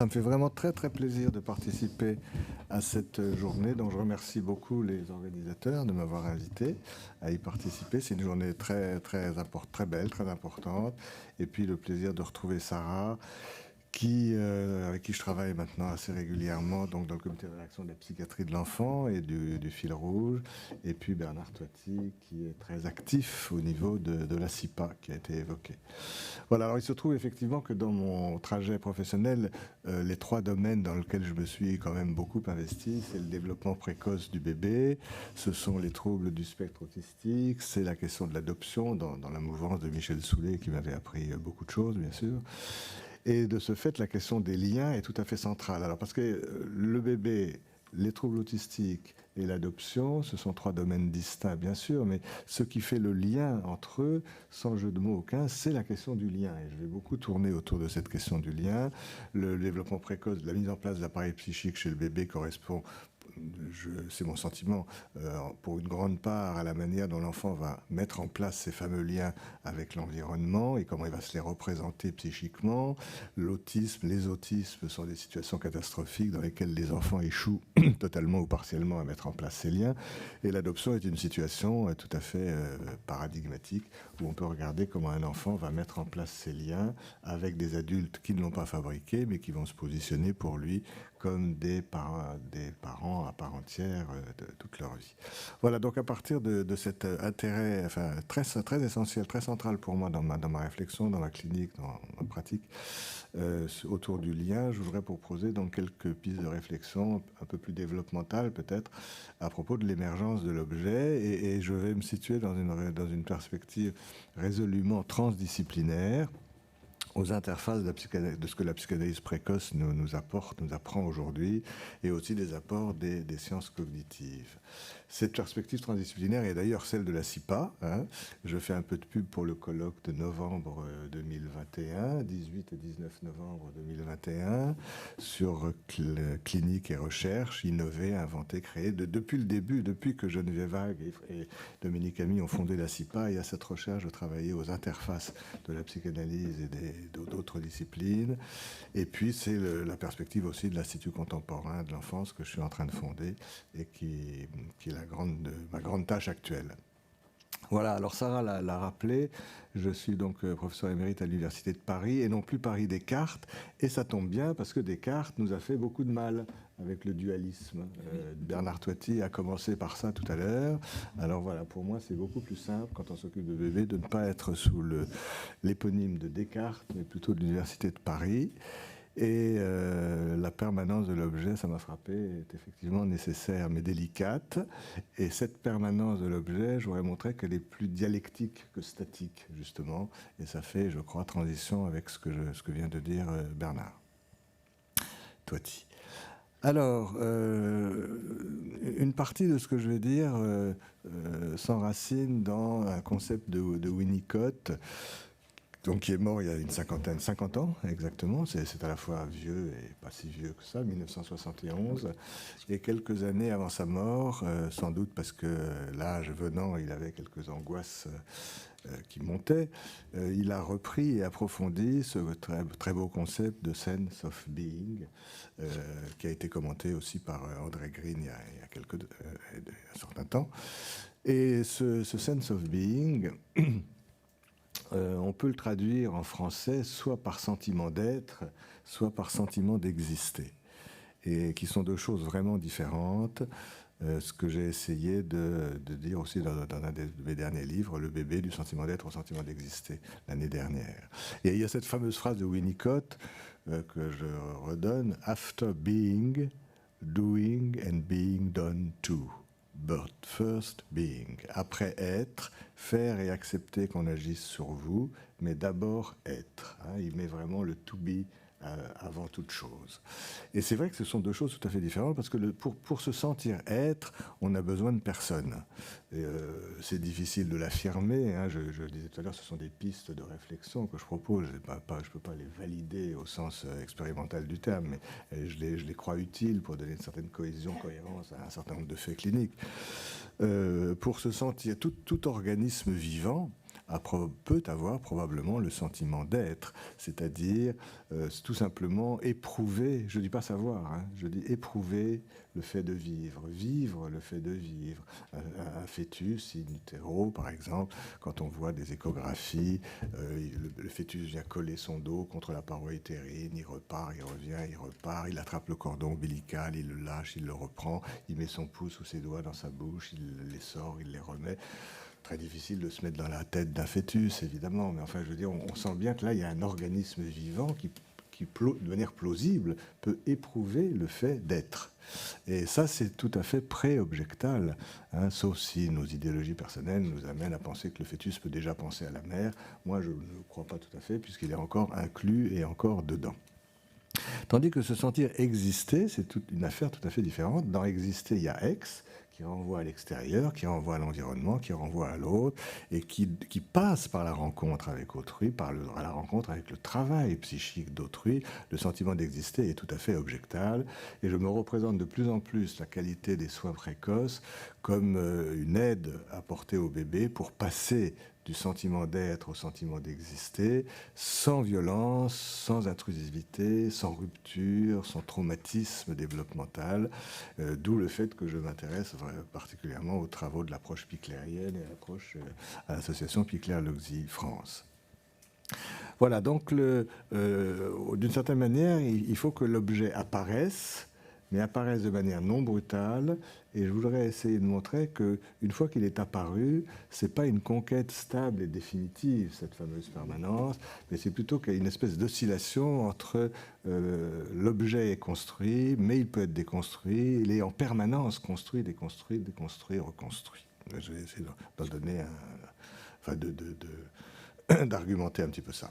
Ça me fait vraiment très très plaisir de participer à cette journée, donc je remercie beaucoup les organisateurs de m'avoir invité à y participer. C'est une journée très belle, très importante, et puis le plaisir de retrouver Sarah, avec qui je travaille maintenant assez régulièrement, donc dans le comité de rédaction de la psychiatrie de l'enfant et du fil rouge, et puis Bernard Toiti qui est très actif au niveau de la CIPA qui a été évoquée. Voilà, alors il se trouve effectivement que dans mon trajet professionnel, les trois domaines dans lesquels je me suis quand même beaucoup investi, c'est le développement précoce du bébé, ce sont les troubles du spectre autistique, c'est la question de l'adoption dans la mouvance de Michel Soulet qui m'avait appris beaucoup de choses, bien sûr. Et de ce fait, la question des liens est tout à fait centrale. Alors parce que le bébé, les troubles autistiques et l'adoption, ce sont trois domaines distincts, bien sûr, mais ce qui fait le lien entre eux, sans jeu de mots aucun, c'est la question du lien. Et je vais beaucoup tourner autour de cette question du lien. Le développement précoce, la mise en place de l'appareil psychique chez le bébé correspond, c'est mon sentiment, pour une grande part à la manière dont l'enfant va mettre en place ces fameux liens avec l'environnement et comment il va se les représenter psychiquement. L'autisme, les autismes sont des situations catastrophiques dans lesquelles les enfants échouent totalement ou partiellement à mettre en place ces liens. Et l'adoption est une situation tout à fait paradigmatique où on peut regarder comment un enfant va mettre en place ces liens avec des adultes qui ne l'ont pas fabriqué mais qui vont se positionner pour lui comme des parents à part entière de toute leur vie. Voilà, donc à partir de cet intérêt très essentiel, très central pour moi dans ma réflexion, dans ma clinique, dans ma pratique, autour du lien, je voudrais proposer donc quelques pistes de réflexion un peu plus développementales peut-être à propos de l'émergence de l'objet et je vais me situer dans une perspective résolument transdisciplinaire aux interfaces de ce que la psychanalyse précoce nous apporte, nous apprend aujourd'hui, et aussi des apports des sciences cognitives. Cette perspective transdisciplinaire est d'ailleurs celle de la CIPA. Je fais un peu de pub pour le colloque de novembre 2021, 18 et 19 novembre 2021, sur clinique et recherche, innover, inventer, créer. Depuis le début, depuis que Geneviève Vague et Dominique Ami ont fondé la CIPA, il y a cette recherche de travailler aux interfaces de la psychanalyse et d'autres disciplines. Et puis, c'est la perspective aussi de l'Institut contemporain de l'enfance que je suis en train de fonder et qui est ma grande tâche actuelle. Voilà, alors Sarah l'a rappelé, je suis donc professeur émérite à l'Université de Paris et non plus Paris-Descartes, et ça tombe bien parce que Descartes nous a fait beaucoup de mal avec le dualisme. Bernard Toiti a commencé par ça tout à l'heure. Alors voilà, pour moi c'est beaucoup plus simple quand on s'occupe de bébé de ne pas être sous l'éponyme de Descartes, mais plutôt de l'Université de Paris. Et la permanence de l'objet, ça m'a frappé, est effectivement nécessaire mais délicate. Et cette permanence de l'objet, je voudrais montrer qu'elle est plus dialectique que statique, justement. Et ça fait, je crois, transition avec ce que vient de dire Bernard Toiti. Alors, une partie de ce que je vais dire s'enracine dans un concept de Winnicott, donc qui est mort il y a 50 ans exactement, c'est à la fois vieux et pas si vieux que ça, 1971, et quelques années avant sa mort, sans doute parce que l'âge venant, il avait quelques angoisses qui montaient, il a repris et approfondi ce très beau concept de sense of being, qui a été commenté aussi par André Green il y a un certain temps. Et ce sense of being, on peut le traduire en français soit par sentiment d'être, soit par sentiment d'exister, et qui sont deux choses vraiment différentes. Ce que j'ai essayé de dire aussi dans un de mes derniers livres, Le bébé du sentiment d'être au sentiment d'exister, l'année dernière. Et il y a cette fameuse phrase de Winnicott que je redonne, « After being, doing and being done too. But first being ». Après être, faire et accepter qu'on agisse sur vous, mais d'abord être. Il met vraiment le to be avant toute chose. Et c'est vrai que ce sont deux choses tout à fait différentes, parce que pour se sentir être, on a besoin de personne. C'est difficile de l'affirmer. Je disais tout à l'heure, ce sont des pistes de réflexion que je propose. Je ne peux pas les valider au sens expérimental du terme, mais je les crois utiles pour donner une certaine cohésion, cohérence à un certain nombre de faits cliniques. Pour se sentir, tout organisme vivant peut avoir probablement le sentiment d'être, c'est-à-dire tout simplement éprouver, je ne dis pas savoir, hein, je dis éprouver le fait de vivre, vivre le fait de vivre. Un fœtus in utero, par exemple, quand on voit des échographies, le fœtus vient coller son dos contre la paroi utérine, il repart, il revient, il repart, il attrape le cordon ombilical, il le lâche, il le reprend, il met son pouce ou ses doigts dans sa bouche, il les sort, il les remet. Très difficile de se mettre dans la tête d'un fœtus, évidemment, mais enfin, je veux dire, on sent bien que là, il y a un organisme vivant qui de manière plausible, peut éprouver le fait d'être. Et ça, c'est tout à fait pré-objectal, hein, sauf si nos idéologies personnelles nous amènent à penser que le fœtus peut déjà penser à la mère. Moi, je ne crois pas tout à fait, puisqu'il est encore inclus et encore dedans. Tandis que se sentir exister, c'est une affaire tout à fait différente. Dans exister, il y a ex, qui renvoie à l'extérieur, qui renvoie à l'environnement, qui renvoie à l'autre, et qui passe par la rencontre avec autrui, par la rencontre avec le travail psychique d'autrui. Le sentiment d'exister est tout à fait objectal, et je me représente de plus en plus la qualité des soins précoces comme une aide apportée au bébé pour passer du sentiment d'être au sentiment d'exister, sans violence, sans intrusivité, sans rupture, sans traumatisme développemental, d'où le fait que je m'intéresse particulièrement aux travaux de l'approche piclérienne et à l'association Picler-Loxy France. Voilà, donc d'une certaine manière, il faut que l'objet apparaisse, mais apparaissent de manière non brutale. Et je voudrais essayer de montrer qu'une fois qu'il est apparu, ce n'est pas une conquête stable et définitive, cette fameuse permanence, mais c'est plutôt qu'il y a une espèce d'oscillation entre l'objet est construit, mais il peut être déconstruit, il est en permanence construit, déconstruit, déconstruit, reconstruit. Je vais essayer d'en donner d'argumenter un petit peu ça.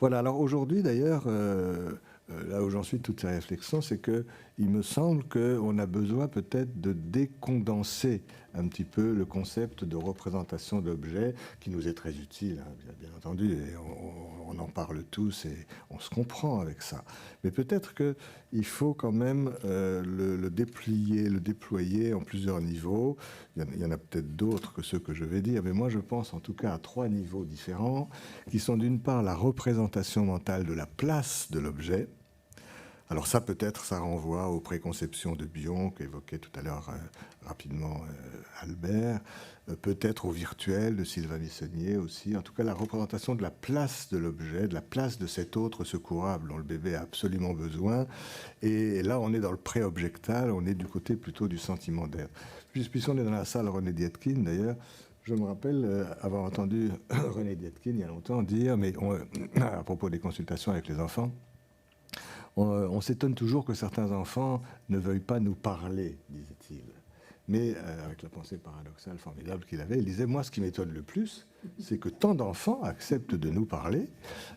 Voilà, alors aujourd'hui d'ailleurs, là où j'en suis, toutes ces réflexions, c'est qu'il me semble qu'on a besoin peut-être de décondenser un petit peu le concept de représentation d'objets, qui nous est très utile, hein, bien entendu, et on en parle tous et on se comprend avec ça. Mais peut-être qu'il faut quand même le déployer en plusieurs niveaux. Il y en a peut-être d'autres que ceux que je vais dire, mais moi je pense en tout cas à 3 niveaux différents, qui sont d'une part la représentation mentale de la place de l'objet. Alors ça, peut-être, ça renvoie aux préconceptions de Bion, qu'évoquait tout à l'heure rapidement Albert, peut-être au virtuel de Sylvain Lissonnier aussi. En tout cas, la représentation de la place de l'objet, de la place de cet autre secourable dont le bébé a absolument besoin. Et là, on est dans le pré-objectal, on est du côté plutôt du sentiment d'être. Puisqu'on est dans la salle René Dietkin, d'ailleurs, je me rappelle avoir entendu René Dietkin il y a longtemps dire, mais à propos des consultations avec les enfants, on s'étonne toujours que certains enfants ne veuillent pas nous parler, disait-il. Mais avec la pensée paradoxale formidable qu'il avait, il disait, moi, ce qui m'étonne le plus, c'est que tant d'enfants acceptent de nous parler,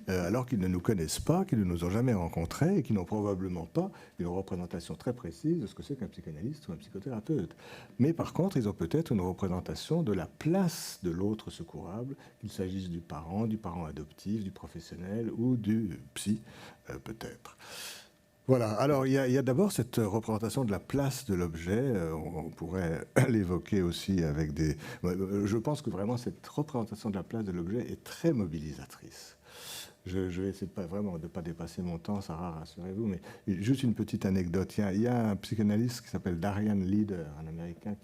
alors qu'ils ne nous connaissent pas, qu'ils ne nous ont jamais rencontrés, et qu'ils n'ont probablement pas une représentation très précise de ce que c'est qu'un psychanalyste ou un psychothérapeute. Mais par contre, ils ont peut-être une représentation de la place de l'autre secourable, qu'il s'agisse du parent adoptif, du professionnel ou du psy, peut-être. Voilà, alors il y a d'abord cette représentation de la place de l'objet, on pourrait l'évoquer aussi avec des... Je pense que vraiment cette représentation de la place de l'objet est très mobilisatrice. Je vais essayer de ne pas dépasser mon temps, Sarah, rassurez-vous, mais juste une petite anecdote. Il y a un psychanalyste qui s'appelle Darian Leader, un Américain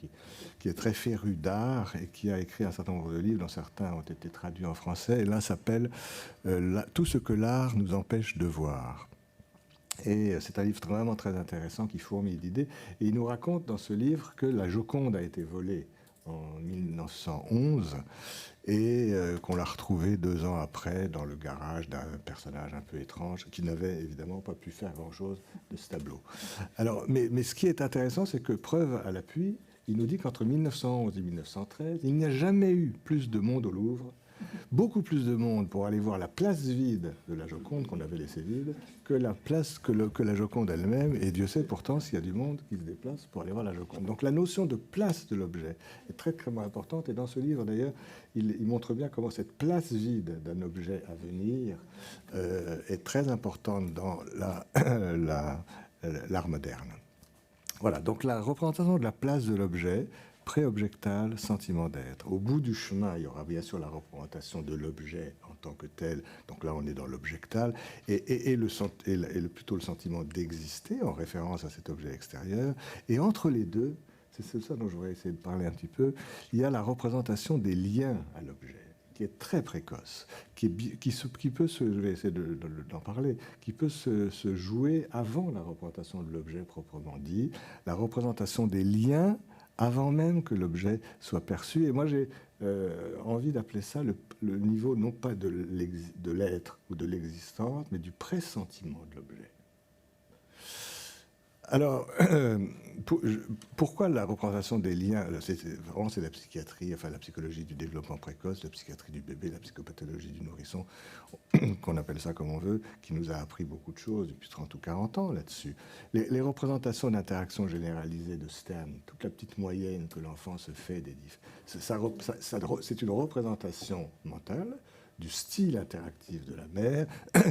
qui est très féru d'art et qui a écrit un certain nombre de livres, dont certains ont été traduits en français, et l'un s'appelle « Tout ce que l'art nous empêche de voir ». Et c'est un livre vraiment très intéressant qui fourmille d'idées. Et il nous raconte dans ce livre que la Joconde a été volée en 1911 et qu'on l'a retrouvée 2 ans après dans le garage d'un personnage un peu étrange qui n'avait évidemment pas pu faire grand-chose de ce tableau. Alors, mais ce qui est intéressant, c'est que, preuve à l'appui, il nous dit qu'entre 1911 et 1913, il n'y a jamais eu plus de monde au Louvre, beaucoup plus de monde pour aller voir la place vide de la Joconde qu'on avait laissée vide que la place que la Joconde elle-même. Et Dieu sait pourtant s'il y a du monde qui se déplace pour aller voir la Joconde. Donc la notion de place de l'objet est très très importante. Et dans ce livre d'ailleurs, il montre bien comment cette place vide d'un objet à venir est très importante dans l'art moderne. Voilà, donc la représentation de la place de l'objet préobjectal, sentiment d'être. Au bout du chemin, il y aura bien sûr la représentation de l'objet en tant que tel. Donc là, on est dans l'objectal. Plutôt le sentiment d'exister en référence à cet objet extérieur. Et entre les deux, c'est ça dont je voudrais essayer de parler un petit peu, il y a la représentation des liens à l'objet, qui est très précoce, qui peut se, je vais essayer d'en parler, qui peut se jouer avant la représentation de l'objet proprement dit, la représentation des liens avant même que l'objet soit perçu. Et moi, j'ai envie d'appeler ça le niveau, non pas de l'être ou de l'existence, mais du pressentiment de l'objet. Alors, pourquoi la représentation des liens? C'est la psychiatrie, enfin la psychologie du développement précoce, la psychiatrie du bébé, la psychopathologie du nourrisson, qu'on appelle ça comme on veut, qui nous a appris beaucoup de choses depuis 30 ou 40 ans là-dessus. Les représentations d'interaction généralisée de Stern, toute la petite moyenne que l'enfant se fait c'est une représentation mentale du style interactif de la mère,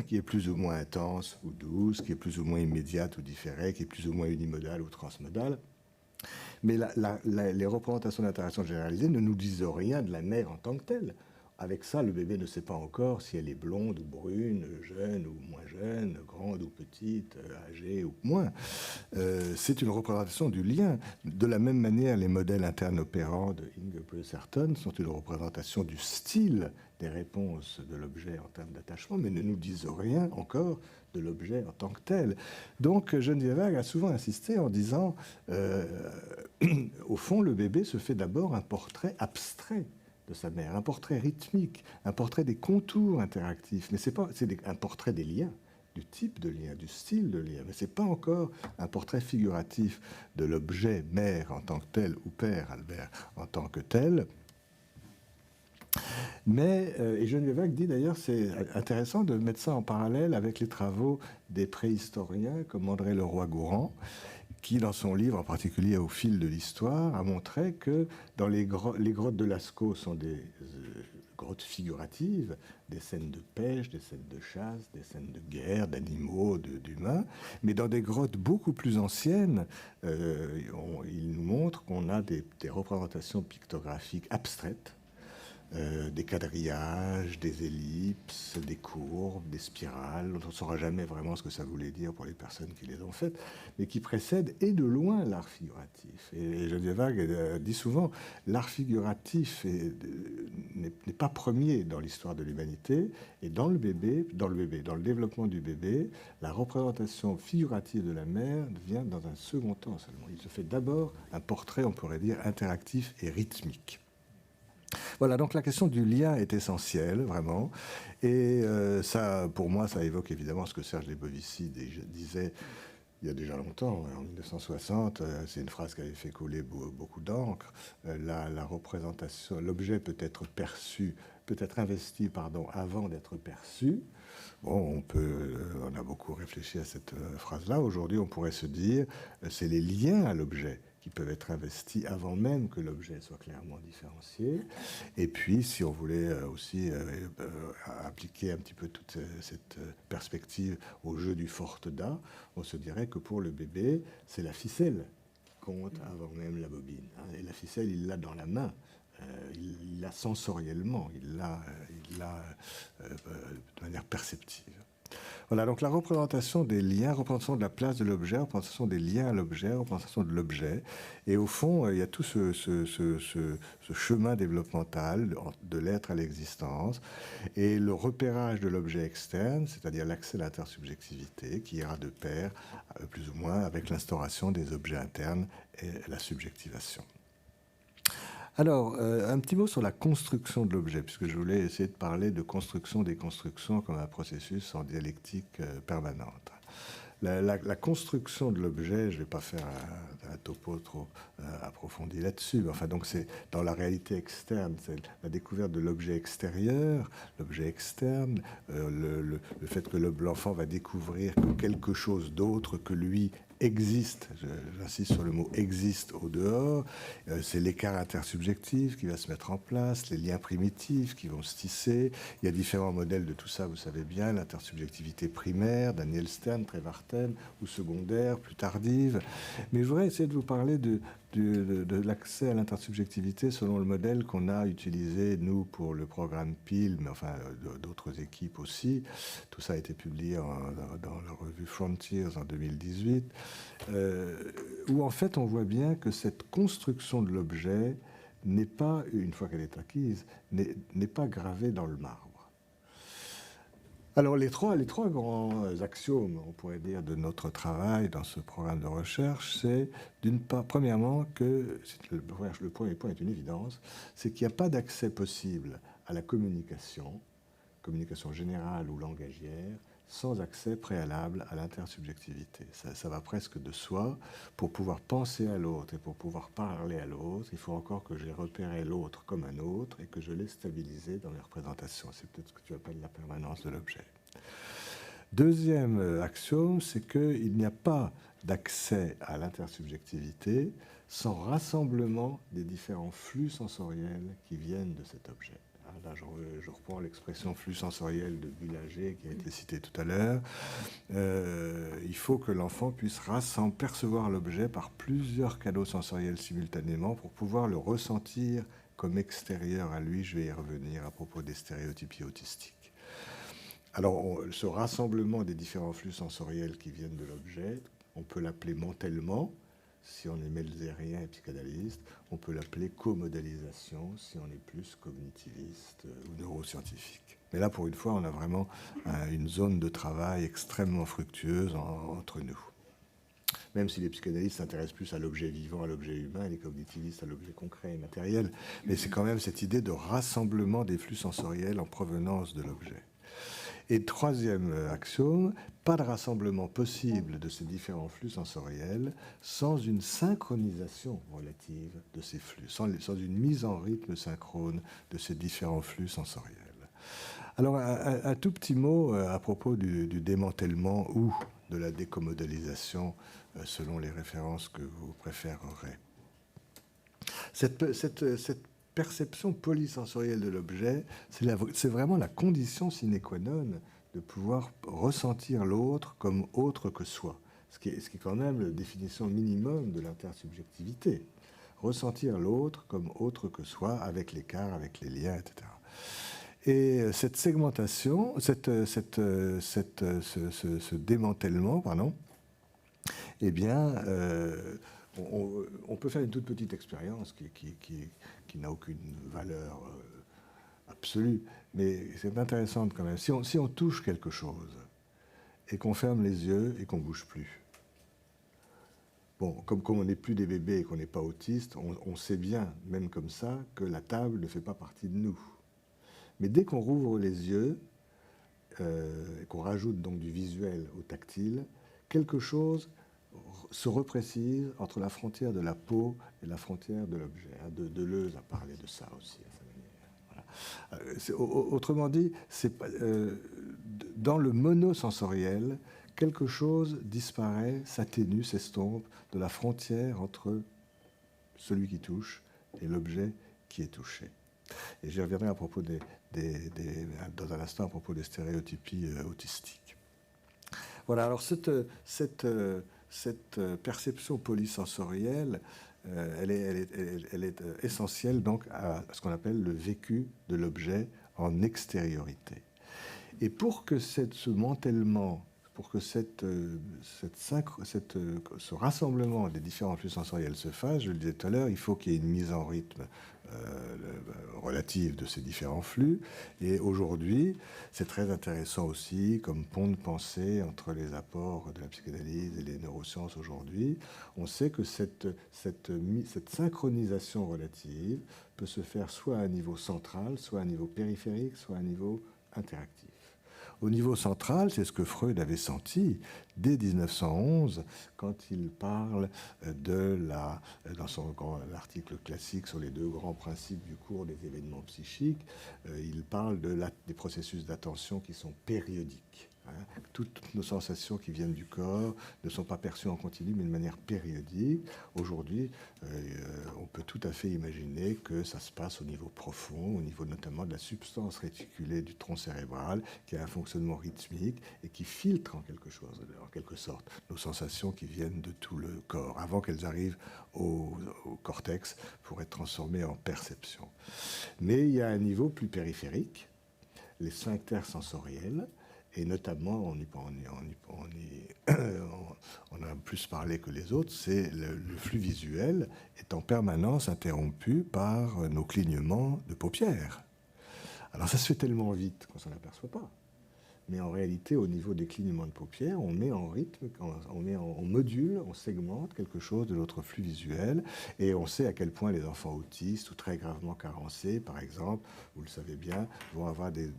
qui est plus ou moins intense ou douce, qui est plus ou moins immédiate ou différée, qui est plus ou moins unimodale ou transmodale. Mais les représentations d'interaction généralisée ne nous disent rien de la mère en tant que telle. Avec ça, le bébé ne sait pas encore si elle est blonde ou brune, jeune ou moins jeune, grande ou petite, âgée ou moins. C'est une représentation du lien. De la même manière, les modèles internes opérants de Inge Brusserton sont une représentation du style des réponses de l'objet en termes d'attachement, mais ne nous disent rien encore de l'objet en tant que tel. Donc Geneviève a souvent insisté en disant, au fond, le bébé se fait d'abord un portrait abstrait de sa mère, un portrait rythmique, un portrait des contours interactifs, mais c'est un portrait des liens, du type de lien, du style de lien, mais c'est pas encore un portrait figuratif de l'objet mère en tant que tel ou père Albert en tant que tel. Mais, et Geneviève dit d'ailleurs, c'est intéressant de mettre ça en parallèle avec les travaux des préhistoriens comme André Leroy-Gourand, qui, dans son livre, en particulier Au fil de l'histoire, a montré que dans les grottes de Lascaux sont des grottes figuratives, des scènes de pêche, des scènes de chasse, des scènes de guerre, d'animaux, d'humains, mais dans des grottes beaucoup plus anciennes, il nous montre qu'on a des représentations pictographiques abstraites, des quadrillages, des ellipses, des courbes, des spirales. On ne saura jamais vraiment ce que ça voulait dire pour les personnes qui les ont faites, mais qui précèdent et de loin l'art figuratif. Et Geneviève dit souvent, l'art figuratif n'est pas premier dans l'histoire de l'humanité, et dans le développement du bébé, la représentation figurative de la mère vient dans un second temps seulement. Il se fait d'abord un portrait, on pourrait dire, interactif et rythmique. Voilà, donc la question du lien est essentielle, vraiment. Et ça, pour moi, ça évoque évidemment ce que Serge Lebovici disait il y a déjà longtemps, en 1960. C'est une phrase qui avait fait couler beaucoup d'encre. La représentation, l'objet peut être perçu, peut être investi, avant d'être perçu. Bon, on a beaucoup réfléchi à cette phrase-là. Aujourd'hui, on pourrait se dire, c'est les liens à l'objet qui peuvent être investis avant même que l'objet soit clairement différencié. Et puis, si on voulait aussi appliquer un petit peu toute cette perspective au jeu du Forte-Da, on se dirait que pour le bébé, c'est la ficelle qui compte avant même la bobine. Et la ficelle, il l'a dans la main. Il l'a sensoriellement, il l'a de manière perceptive. Voilà, donc la représentation des liens, représentation de la place de l'objet, représentation des liens à l'objet, représentation de l'objet. Et au fond, il y a tout ce chemin développemental de l'être à l'existence et le repérage de l'objet externe, c'est-à-dire l'accès à l'intersubjectivité qui ira de pair, plus ou moins, avec l'instauration des objets internes et la subjectivation. Alors, un petit mot sur la construction de l'objet, puisque je voulais essayer de parler de construction des constructions comme un processus en dialectique permanente. La construction de l'objet, je ne vais pas faire un topo trop approfondi là-dessus, mais enfin, donc c'est dans la réalité externe, c'est la découverte de l'objet extérieur, l'objet externe, le fait que l'enfant va découvrir que quelque chose d'autre que lui existe, j'insiste sur le mot existe au dehors, c'est l'écart intersubjectif qui va se mettre en place, les liens primitifs qui vont se tisser, il y a différents modèles de tout ça, vous savez bien, l'intersubjectivité primaire, Daniel Stern, Trevarten, ou secondaire, plus tardive, mais je voudrais essayer essayer de vous parler de l'accès à l'intersubjectivité selon le modèle qu'on a utilisé, nous, pour le programme PIL, mais enfin d'autres équipes aussi. Tout ça a été publié dans la revue Frontiers en 2018, où en fait on voit bien que cette construction de l'objet n'est pas, une fois qu'elle est acquise, n'est pas gravée dans le marbre. Alors les trois grands axiomes, on pourrait dire, de notre travail dans ce programme de recherche, c'est d'une part, premièrement, que le premier point est une évidence, c'est qu'il n'y a pas d'accès possible à la communication générale ou langagière, sans accès préalable à l'intersubjectivité. Ça va presque de soi. Pour pouvoir penser à l'autre et pour pouvoir parler à l'autre, il faut encore que j'ai repéré l'autre comme un autre et que je l'ai stabilisé dans mes représentations. C'est peut-être ce que tu appelles la permanence de l'objet. Deuxième axiome, c'est qu'il n'y a pas d'accès à l'intersubjectivité sans rassemblement des différents flux sensoriels qui viennent de cet objet. Là, je reprends l'expression flux sensoriel de Bullager qui a été citée tout à l'heure. Il faut que l'enfant puisse percevoir l'objet par plusieurs canaux sensoriels simultanément pour pouvoir le ressentir comme extérieur à lui. Je vais y revenir à propos des stéréotypies autistiques. Alors, ce rassemblement des différents flux sensoriels qui viennent de l'objet, on peut l'appeler mentalement, si on est melsérien et psychanalyste. On peut l'appeler comodalisation, si on est plus cognitiviste ou neuroscientifique. Mais là, pour une fois, on a vraiment une zone de travail extrêmement fructueuse entre nous. Même si les psychanalystes s'intéressent plus à l'objet vivant, à l'objet humain, et les cognitivistes à l'objet concret et matériel, mais c'est quand même cette idée de rassemblement des flux sensoriels en provenance de l'objet. Et troisième axiome, pas de rassemblement possible de ces différents flux sensoriels sans une synchronisation relative de ces flux, sans une mise en rythme synchrone de ces différents flux sensoriels. Alors, un tout petit mot à propos du démantèlement ou de la décommodalisation, selon les références que vous préférerez. Cette perception polysensorielle de l'objet, c'est vraiment la condition sine qua non de pouvoir ressentir l'autre comme autre que soi, ce qui est quand même la définition minimum de l'intersubjectivité. Ressentir l'autre comme autre que soi, avec l'écart, avec les liens, etc. Et cette segmentation, ce démantèlement, pardon, eh bien, on peut faire une toute petite expérience qui n'a aucune valeur absolue, mais c'est intéressante quand même. Si on touche quelque chose et qu'on ferme les yeux et qu'on ne bouge plus, bon, comme on n'est plus des bébés et qu'on n'est pas autiste, on sait bien, même comme ça, que la table ne fait pas partie de nous. Mais dès qu'on rouvre les yeux et qu'on rajoute donc du visuel au tactile, quelque chose se reprécise entre la frontière de la peau et la frontière de l'objet. Deleuze a parlé de ça aussi à sa manière. Voilà. Autrement dit, dans le monosensoriel, quelque chose disparaît, s'atténue, s'estompe de la frontière entre celui qui touche et l'objet qui est touché. Et j'y reviendrai à propos dans un instant à propos des stéréotypies autistiques. Voilà, alors cette perception polysensorielle, elle est essentielle donc à ce qu'on appelle le vécu de l'objet en extériorité. Et pour que ce mantèlement, pour que ce rassemblement des différents flux sensoriels se fasse, je le disais tout à l'heure, il faut qu'il y ait une mise en rythme relative de ces différents flux. Et aujourd'hui, c'est très intéressant aussi comme pont de pensée entre les apports de la psychanalyse et les neurosciences aujourd'hui. On sait que cette synchronisation relative peut se faire soit à un niveau central, soit à un niveau périphérique, soit à un niveau interactif. Au niveau central, c'est ce que Freud avait senti dès 1911 quand il parle dans son article classique sur les deux grands principes du cours des événements psychiques, il parle des processus d'attention qui sont périodiques. hein. Toutes nos sensations qui viennent du corps ne sont pas perçues en continu, mais de manière périodique. Aujourd'hui, on peut tout à fait imaginer que ça se passe au niveau profond, au niveau notamment de la substance réticulée du tronc cérébral, qui a un fonctionnement rythmique et qui filtre en quelque sorte, nos sensations qui viennent de tout le corps, avant qu'elles arrivent au cortex pour être transformées en perception. Mais il y a un niveau plus périphérique, les sphincters sensoriels, et notamment, on a plus parlé que les autres, c'est le flux visuel est en permanence interrompu par nos clignements de paupières. Alors ça se fait tellement vite qu'on ne s'en aperçoit pas. Mais en réalité, au niveau des clignements de paupières, on met en rythme, on module, on segmente quelque chose de notre flux visuel, et on sait à quel point les enfants autistes ou très gravement carencés, par exemple, vous le savez bien, vont avoir des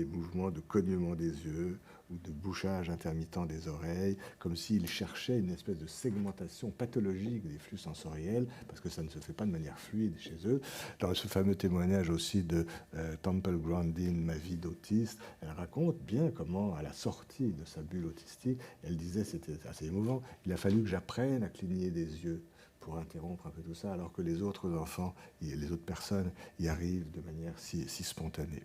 mouvements de cognement des yeux ou de bouchage intermittent des oreilles, comme s'ils cherchaient une espèce de segmentation pathologique des flux sensoriels, parce que ça ne se fait pas de manière fluide chez eux. Dans ce fameux témoignage aussi de Temple Grandin, Ma vie d'autiste, elle raconte bien comment, à la sortie de sa bulle autistique, elle disait, c'était assez émouvant, il a fallu que j'apprenne à cligner des yeux pour interrompre un peu tout ça, alors que les autres enfants, les autres personnes y arrivent de manière si spontanée.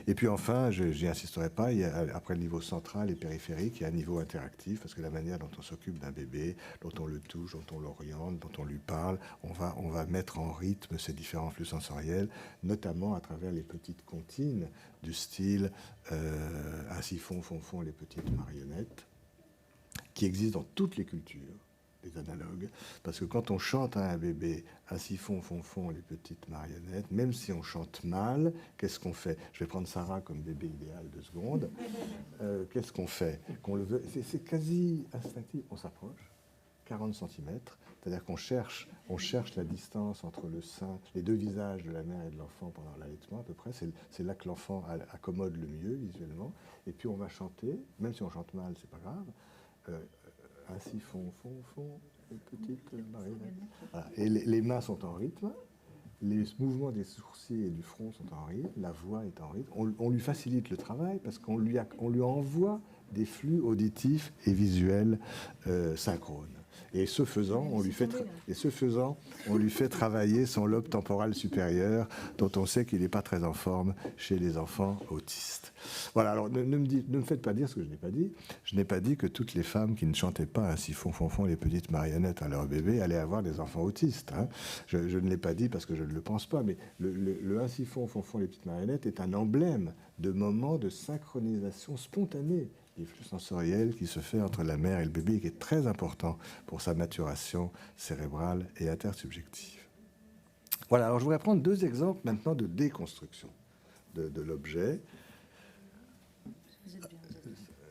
Et puis enfin, je n'y insisterai pas, il y a, après le niveau central et périphérique, il y a un niveau interactif, parce que la manière dont on s'occupe d'un bébé, dont on le touche, dont on l'oriente, dont on lui parle, on va mettre en rythme ces différents flux sensoriels, notamment à travers les petites comptines du style ainsi font les petites marionnettes, qui existent dans toutes les cultures, des analogues, parce que quand on chante à un bébé, ainsi font les petites marionnettes, même si on chante mal, qu'est-ce qu'on fait? Je vais prendre Sarah comme bébé idéal 2 secondes. Qu'est-ce qu'on fait? C'est quasi instinctif. On s'approche, 40 cm, c'est-à-dire qu'on cherche la distance entre le sein, les deux visages de la mère et de l'enfant pendant l'allaitement à peu près. C'est là que l'enfant accommode le mieux visuellement. Et puis on va chanter, même si on chante mal, c'est pas grave. Ainsi font les petites marionnettes. Voilà. Et les mains sont en rythme, les mouvements des sourcils et du front sont en rythme, la voix est en rythme. On lui facilite le travail parce qu'on lui envoie des flux auditifs et visuels synchrones. Et ce faisant, on lui fait travailler son lobe temporal supérieur, dont on sait qu'il n'est pas très en forme chez les enfants autistes. Voilà, alors ne me faites pas dire ce que je n'ai pas dit. Je n'ai pas dit que toutes les femmes qui ne chantaient pas ainsi font les petites marionnettes à leur bébé allaient avoir des enfants autistes. Hein. Je ne l'ai pas dit parce que je ne le pense pas, mais le ainsi font les petites marionnettes est un emblème de moments de synchronisation spontanée des flux sensoriels qui se fait entre la mère et le bébé et qui est très important pour sa maturation cérébrale et intersubjective. Voilà, alors je voudrais prendre 2 exemples maintenant de déconstruction de l'objet.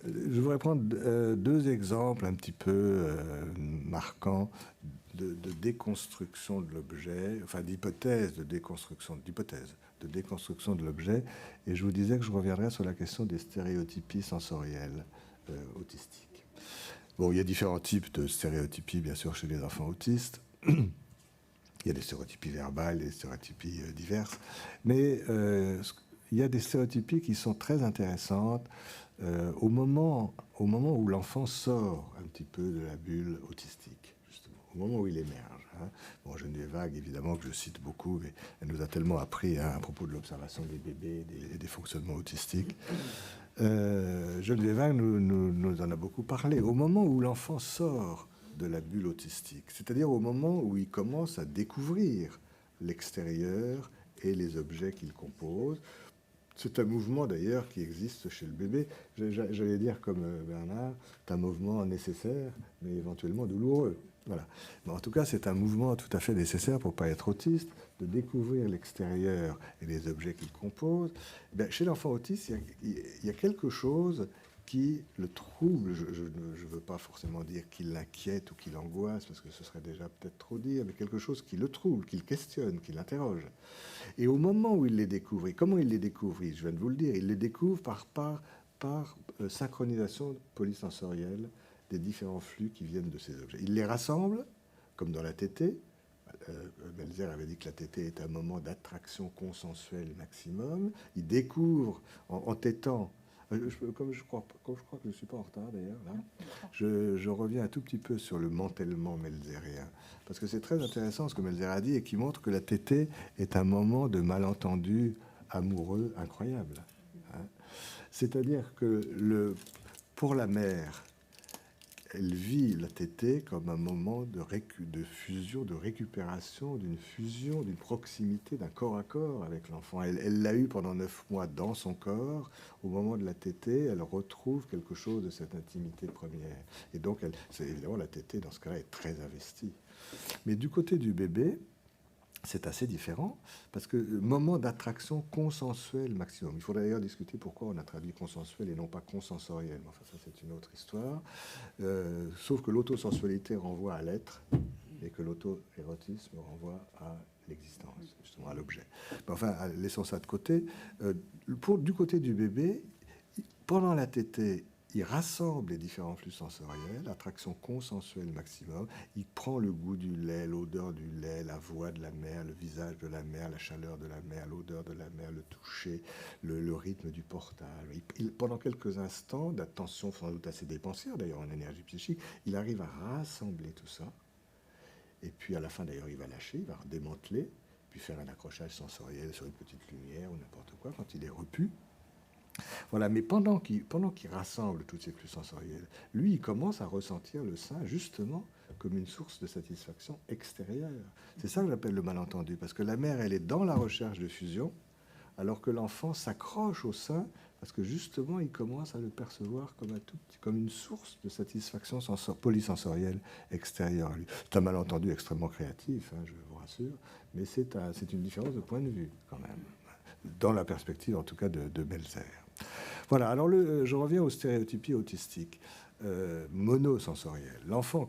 Je voudrais prendre 2 exemples un petit peu marquants de déconstruction de l'objet, enfin d'hypothèse de déconstruction de l'objet, et je vous disais que je reviendrai sur la question des stéréotypies sensorielles autistiques. Bon, il y a différents types de stéréotypies, bien sûr, chez les enfants autistes. Il y a des stéréotypies verbales, des stéréotypies diverses, mais il y a des stéréotypies qui sont très intéressantes au moment où l'enfant sort un petit peu de la bulle autistique, justement, au moment où il émerge. Hein. Bon, Geneviève Vague, évidemment, que je cite beaucoup, mais elle nous a tellement appris à propos de l'observation des bébés et des fonctionnements autistiques. Geneviève Vague nous en a beaucoup parlé. Au moment où l'enfant sort de la bulle autistique, c'est-à-dire au moment où il commence à découvrir l'extérieur et les objets qu'il compose. C'est un mouvement d'ailleurs qui existe chez le bébé. J'allais dire comme Bernard, c'est un mouvement nécessaire, mais éventuellement douloureux. Voilà. Mais en tout cas, c'est un mouvement tout à fait nécessaire pour ne pas être autiste, de découvrir l'extérieur et les objets qu'il compose. Ben, chez l'enfant autiste, il y a quelque chose qui le trouble. Je ne veux pas forcément dire qu'il l'inquiète ou qu'il l'angoisse, parce que ce serait déjà peut-être trop dire, mais quelque chose qui le trouble, qui le questionne, qui l'interroge. Et au moment où il les découvre, et comment il les découvre? Je viens de vous le dire, il les découvre par synchronisation polysensorielle des différents flux qui viennent de ces objets. Il les rassemble, comme dans la tétée. Belzer avait dit que la tétée est un moment d'attraction consensuelle maximum. Il découvre, en tétant, Comme je crois que je ne suis pas en retard d'ailleurs, là, je reviens un tout petit peu sur le mantèlement melzérien. Parce que c'est très intéressant ce que Melzer a dit et qui montre que la tétée est un moment de malentendu amoureux incroyable. Hein. C'est-à-dire que pour la mère, elle vit la tétée comme un moment de fusion, de récupération, d'une fusion, d'une proximité, d'un corps à corps avec l'enfant. Elle l'a eu pendant 9 mois dans son corps. Au moment de la tétée, elle retrouve quelque chose de cette intimité première. Et donc, évidemment, la tétée, dans ce cas-là, est très investie. Mais du côté du bébé, c'est assez différent, parce que moment d'attraction consensuelle maximum. Il faudrait d'ailleurs discuter pourquoi on a traduit consensuel et non pas consensoriel. Enfin, ça, c'est une autre histoire. Sauf que l'autosensualité renvoie à l'être et que l'auto-érotisme renvoie à l'existence, justement à l'objet. Mais enfin, laissons ça de côté. Du côté du bébé, pendant la tétée, il rassemble les différents flux sensoriels, attraction consensuelle maximum. Il prend le goût du lait, l'odeur du lait, la voix de la mère, le visage de la mère, la chaleur de la mère, l'odeur de la mère, le toucher, le rythme du portage. Pendant quelques instants d'attention sans doute assez dépensière, d'ailleurs en énergie psychique, il arrive à rassembler tout ça. Et puis à la fin, d'ailleurs, il va lâcher, il va démanteler, puis faire un accrochage sensoriel sur une petite lumière ou n'importe quoi quand il est repu. Voilà, mais pendant qu'il rassemble tous ces flux sensoriels, lui, il commence à ressentir le sein justement comme une source de satisfaction extérieure. C'est ça que j'appelle le malentendu, parce que la mère, elle est dans la recherche de fusion, alors que l'enfant s'accroche au sein, parce que justement, il commence à le percevoir comme une source de satisfaction polysensorielle extérieure à lui. C'est un malentendu extrêmement créatif, hein, je vous rassure, mais c'est une différence de point de vue, quand même, dans la perspective, en tout cas, de Melzer. Voilà, alors je reviens aux stéréotypies autistiques, monosensorielles. L'enfant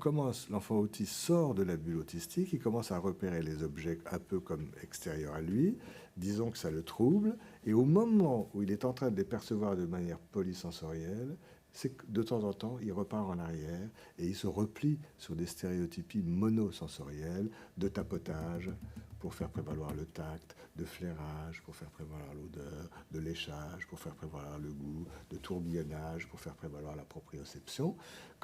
autiste sort de la bulle autistique, il commence à repérer les objets un peu comme extérieurs à lui, disons que ça le trouble, et au moment où il est en train de les percevoir de manière polysensorielle, c'est que de temps en temps, il repart en arrière et il se replie sur des stéréotypies monosensorielles de tapotage pour faire prévaloir le tact, de flairage pour faire prévaloir l'odeur, de léchage pour faire prévaloir le goût, de tourbillonnage pour faire prévaloir la proprioception.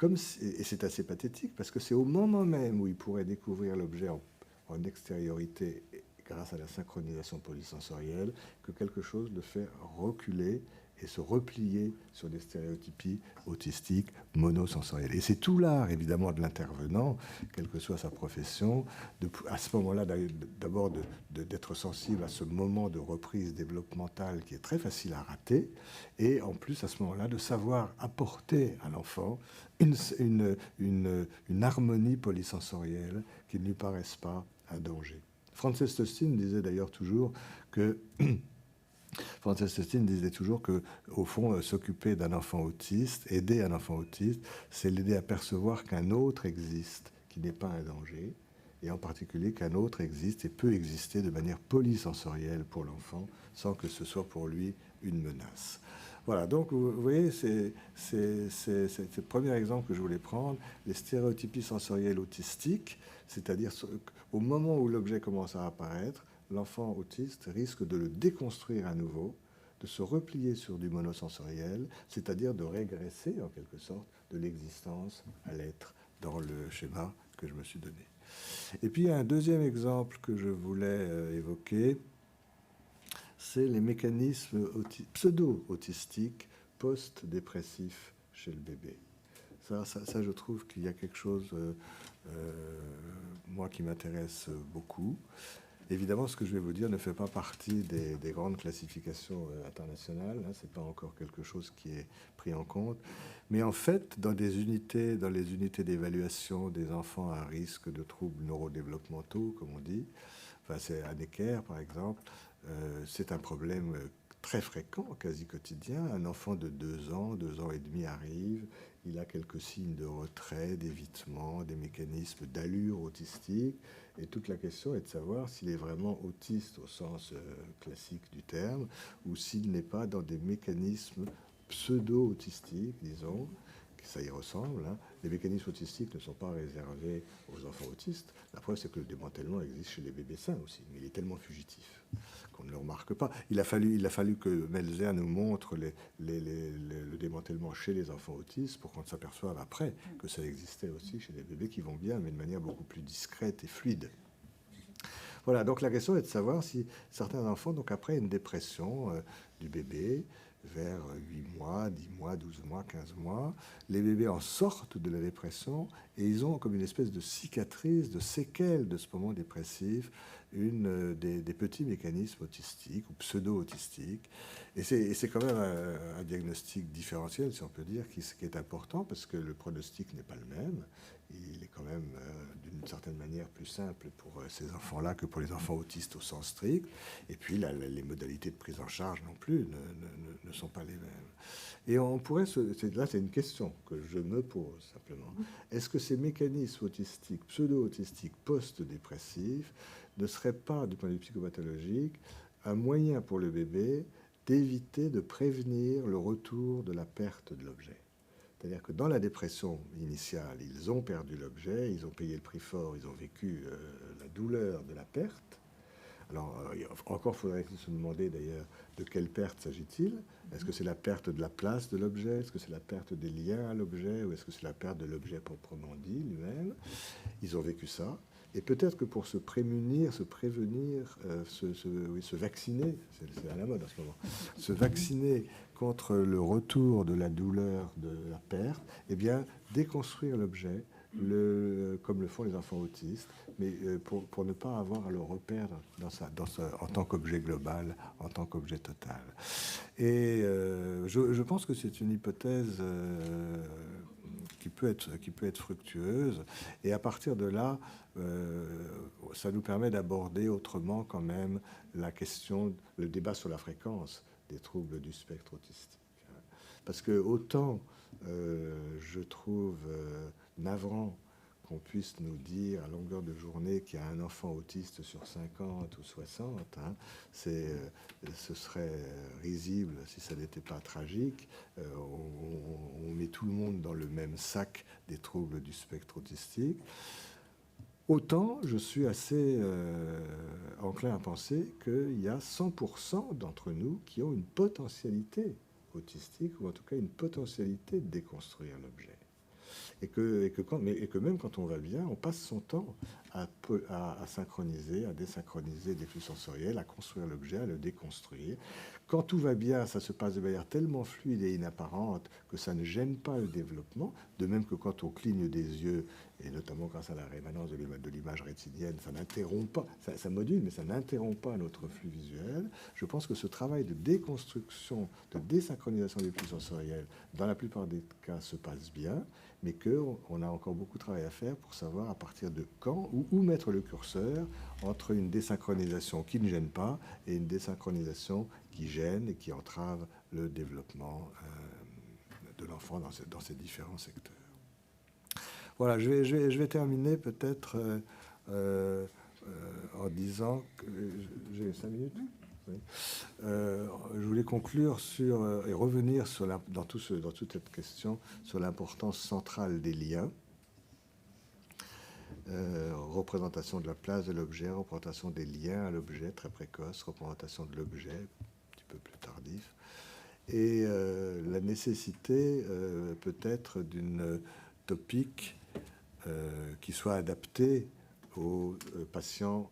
Et c'est assez pathétique parce que c'est au moment même où il pourrait découvrir l'objet en extériorité grâce à la synchronisation polysensorielle que quelque chose le fait reculer et se replier sur des stéréotypies autistiques monosensorielles. Et c'est tout l'art, évidemment, de l'intervenant, quelle que soit sa profession, à ce moment-là, d'abord d'être sensible à ce moment de reprise développementale qui est très facile à rater, et en plus, à ce moment-là, de savoir apporter à l'enfant une harmonie polysensorielle qui ne lui paraisse pas un danger. Frances Tostin disait d'ailleurs toujours que Frances Tostin disait toujours que, au fond, s'occuper d'un enfant autiste, aider un enfant autiste, c'est l'aider à percevoir qu'un autre existe, qui n'est pas un danger, et en particulier qu'un autre existe et peut exister de manière polysensorielle pour l'enfant, sans que ce soit pour lui une menace. Voilà, donc vous voyez, c'est le premier exemple que je voulais prendre, les stéréotypies sensorielles autistiques, c'est-à-dire au moment où l'objet commence à apparaître, l'enfant autiste risque de le déconstruire à nouveau, de se replier sur du monosensoriel, c'est-à-dire de régresser en quelque sorte de l'existence à l'être dans le schéma que je me suis donné. Et puis un deuxième exemple que je voulais évoquer, c'est les mécanismes pseudo-autistiques post-dépressifs chez le bébé. Ça, je trouve qu'il y a quelque chose, moi, qui m'intéresse beaucoup. Évidemment, ce que je vais vous dire ne fait pas partie des grandes classifications internationales. Hein, ce n'est pas encore quelque chose qui est pris en compte. Mais en fait, dans les unités d'évaluation des enfants à risque de troubles neurodéveloppementaux, comme on dit, enfin, c'est à Necker, par exemple, c'est un problème très fréquent, quasi quotidien. Un enfant de 2 ans et demi arrive, il a quelques signes de retrait, d'évitement, des mécanismes d'allure autistique. Et toute la question est de savoir s'il est vraiment autiste au sens classique du terme, ou s'il n'est pas dans des mécanismes pseudo-autistiques, disons, ça y ressemble. Hein. Les mécanismes autistiques ne sont pas réservés aux enfants autistes. La preuve, c'est que le démantèlement existe chez les bébés sains aussi, mais il est tellement fugitif qu'on ne le remarque pas. Il a fallu que Melzer nous montre le démantèlement chez les enfants autistes pour qu'on s'aperçoive après que ça existait aussi chez les bébés qui vont bien, mais de manière beaucoup plus discrète et fluide. Voilà, donc la question est de savoir si certains enfants, donc après une dépression du bébé, vers 8 mois, 10 mois, 12 mois, 15 mois, les bébés en sortent de la dépression et ils ont comme une espèce de cicatrice, de séquelle de ce moment dépressif, des petits mécanismes autistiques ou pseudo-autistiques. Et c'est quand même un diagnostic différentiel, si on peut dire, qui est important parce que le pronostic n'est pas le même. Il est quand même d'une certaine manière plus simple pour ces enfants-là que pour les enfants autistes au sens strict. Et puis les modalités de prise en charge non plus ne sont pas les mêmes. Et on pourrait, là c'est une question que je me pose simplement. Est-ce que ces mécanismes autistiques, pseudo-autistiques, post-dépressifs, ne seraient pas, du point de vue psychopathologique, un moyen pour le bébé d'éviter de prévenir le retour de la perte de l'objet? C'est-à-dire que dans la dépression initiale, ils ont perdu l'objet, ils ont payé le prix fort, ils ont vécu la douleur de la perte. Alors, encore faudrait-il se demander d'ailleurs de quelle perte s'agit-il. Est-ce que c'est la perte de la place de l'objet? Est-ce que c'est la perte des liens à l'objet? Ou est-ce que c'est la perte de l'objet proprement dit lui-même? Ils ont vécu ça. Et peut-être que pour se prémunir, se prévenir, se vacciner, c'est à la mode en ce moment, se vacciner contre le retour de la douleur de la perte, eh bien, déconstruire l'objet, comme le font les enfants autistes, mais pour ne pas avoir à le reperdre en tant qu'objet global, en tant qu'objet total. Et je pense que c'est une hypothèse qui peut être fructueuse. Et à partir de là, ça nous permet d'aborder autrement quand même la question, le débat sur la fréquence des troubles du spectre autistique. Parce que autant je trouve navrant qu'on puisse nous dire à longueur de journée qu'il y a un enfant autiste sur 50 ou 60, hein, ce serait risible si ça n'était pas tragique. On met tout le monde dans le même sac des troubles du spectre autistique. Autant je suis assez enclin à penser qu'il y a 100% d'entre nous qui ont une potentialité autistique, ou en tout cas une potentialité de déconstruire l'objet. Et que même quand on va bien, on passe son temps à synchroniser, à désynchroniser des flux sensoriels, à construire l'objet, à le déconstruire. Quand tout va bien, ça se passe de manière tellement fluide et inapparente que ça ne gêne pas le développement, de même que quand on cligne des yeux, et notamment grâce à la rémanence de l'image rétinienne, ça n'interrompt pas, ça module, mais ça n'interrompt pas notre flux visuel. Je pense que ce travail de déconstruction, de désynchronisation des flux sensoriels, dans la plupart des cas, se passe bien, mais qu'on a encore beaucoup de travail à faire pour savoir à partir de quand ou où mettre le curseur entre une désynchronisation qui ne gêne pas et une désynchronisation qui gêne et qui entrave le développement de l'enfant dans ces différents secteurs. Voilà, je vais terminer peut-être en disant que... J'ai 5 minutes ? Oui. Je voulais conclure et revenir dans toute cette question sur l'importance centrale des liens. Représentation de la place de l'objet, représentation des liens à l'objet très précoce, représentation de l'objet un petit peu plus tardif, et la nécessité peut-être d'une topique qui soit adaptée aux patients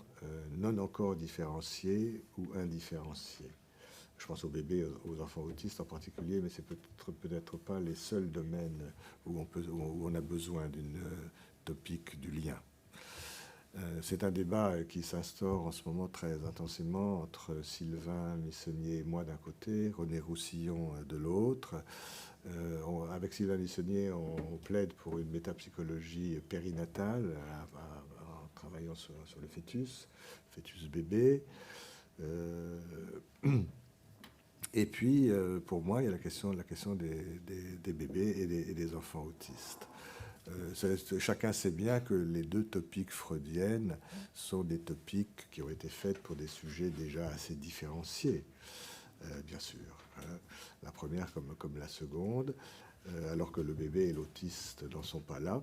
non encore différenciés ou indifférenciés. Je pense aux bébés, aux enfants autistes en particulier, mais c'est peut-être pas les seuls domaines où on a besoin d'une topique du lien. C'est un débat qui s'instaure en ce moment très intensément entre Sylvain Missonnier et moi d'un côté, René Roussillon de l'autre. Avec Sylvain Missonnier, on plaide pour une métapsychologie périnatale en travaillant sur le fœtus bébé. Et puis, pour moi, il y a la question des bébés et des enfants autistes. Chacun sait bien que les deux topiques freudiennes sont des topiques qui ont été faites pour des sujets déjà assez différenciés, bien sûr. Hein. La première comme la seconde. alors que le bébé et l'autiste n'en sont pas là.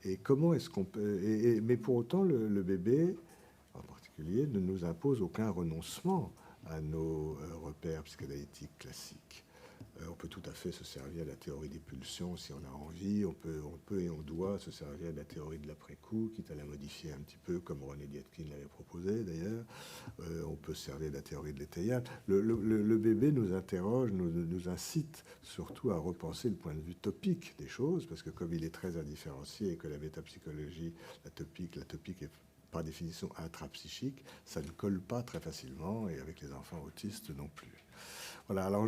Et comment est-ce qu'on peut... mais pour autant, le bébé, en particulier, ne nous impose aucun renoncement à nos repères psychanalytiques classiques. On peut tout à fait se servir de la théorie des pulsions si on a envie. On peut et on doit se servir de la théorie de l'après-coup, quitte à la modifier un petit peu, comme René Dietkin l'avait proposé d'ailleurs. On peut se servir de la théorie de l'étayade. Le bébé nous interroge, nous incite surtout à repenser le point de vue topique des choses, parce que comme il est très indifférencié et que la métapsychologie, la topique est par définition intrapsychique, ça ne colle pas très facilement, et avec les enfants autistes non plus. Voilà, alors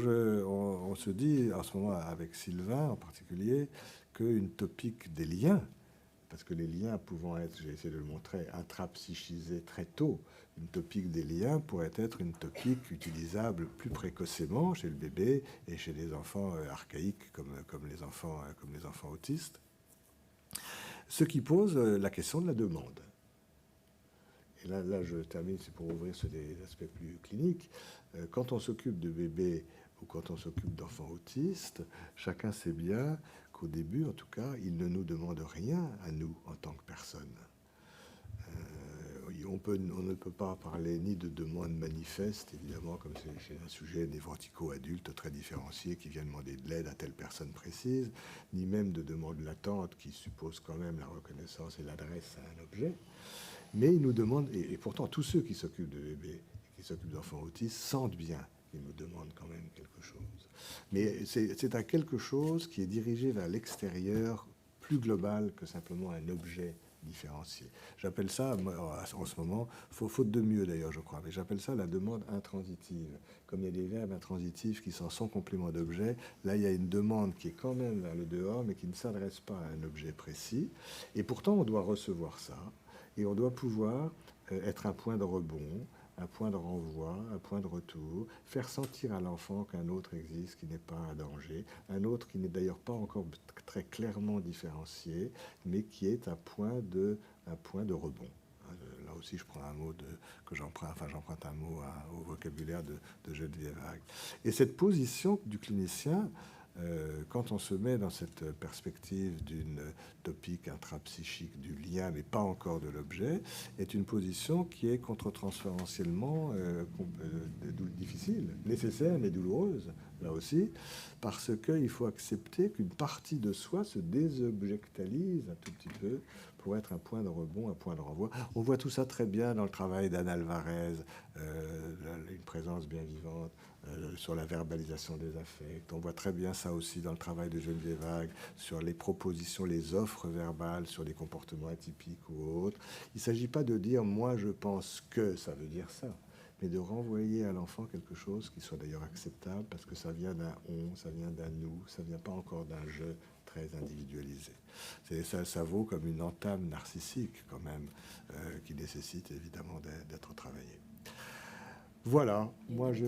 on se dit en ce moment avec Sylvain en particulier qu'une topique des liens, parce que les liens pouvant être, j'ai essayé de le montrer, intrapsychisés très tôt, une topique des liens pourrait être une topique utilisable plus précocement chez le bébé et chez les enfants archaïques comme les enfants autistes. Ce qui pose la question de la demande. Et là, je termine, c'est pour ouvrir sur des aspects plus cliniques. Quand on s'occupe de bébés ou quand on s'occupe d'enfants autistes, chacun sait bien qu'au début, en tout cas, il ne nous demande rien à nous en tant que personne. On ne peut pas parler ni de demande manifeste, évidemment, comme c'est chez un sujet névrotico-adulte très différencié qui vient demander de l'aide à telle personne précise, ni même de demande latente qui suppose quand même la reconnaissance et l'adresse à un objet. Mais il nous demande, et pourtant tous ceux qui s'occupent de bébés, qui s'occupent d'enfants autistes, sentent bien qu'ils nous demandent quand même quelque chose. Mais c'est un quelque chose qui est dirigé vers l'extérieur, plus global que simplement un objet différencié. J'appelle ça, en ce moment, faute de mieux d'ailleurs, je crois, mais j'appelle ça la demande intransitive. Comme il y a des verbes intransitifs qui sont sans complément d'objet, là il y a une demande qui est quand même vers le dehors, mais qui ne s'adresse pas à un objet précis. Et pourtant, on doit recevoir ça. Et on doit pouvoir être un point de rebond, un point de renvoi, un point de retour, faire sentir à l'enfant qu'un autre existe, qui n'est pas un danger, un autre qui n'est d'ailleurs pas encore très clairement différencié, mais qui est un point de rebond. Là aussi, je prends un mot j'emprunte un mot au vocabulaire de Geneviève Hague. Et cette position du clinicien, quand on se met dans cette perspective d'une topique intrapsychique du lien, mais pas encore de l'objet, est une position qui est contre-transférentiellement difficile, nécessaire mais douloureuse, là aussi, parce qu'il faut accepter qu'une partie de soi se désobjectalise un tout petit peu pour être un point de rebond, un point de renvoi. On voit tout ça très bien dans le travail d'Anne Alvarez, une présence bien vivante, sur la verbalisation des affects. On voit très bien ça aussi dans le travail de Geneviève Hague, sur les propositions, les offres verbales, sur les comportements atypiques ou autres. Il ne s'agit pas de dire « moi je pense que ça veut dire ça », mais de renvoyer à l'enfant quelque chose qui soit d'ailleurs acceptable, parce que ça vient d'un « on », ça vient d'un « nous », ça ne vient pas encore d'un « je » très individualisé. Ça vaut comme une entame narcissique quand même, qui nécessite évidemment d'être travaillée. Voilà, moi et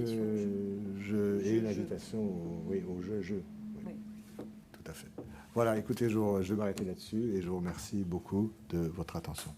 une invitation au jeu. Oui. Tout à fait. Voilà, écoutez, je vais m'arrêter là-dessus et je vous remercie beaucoup de votre attention.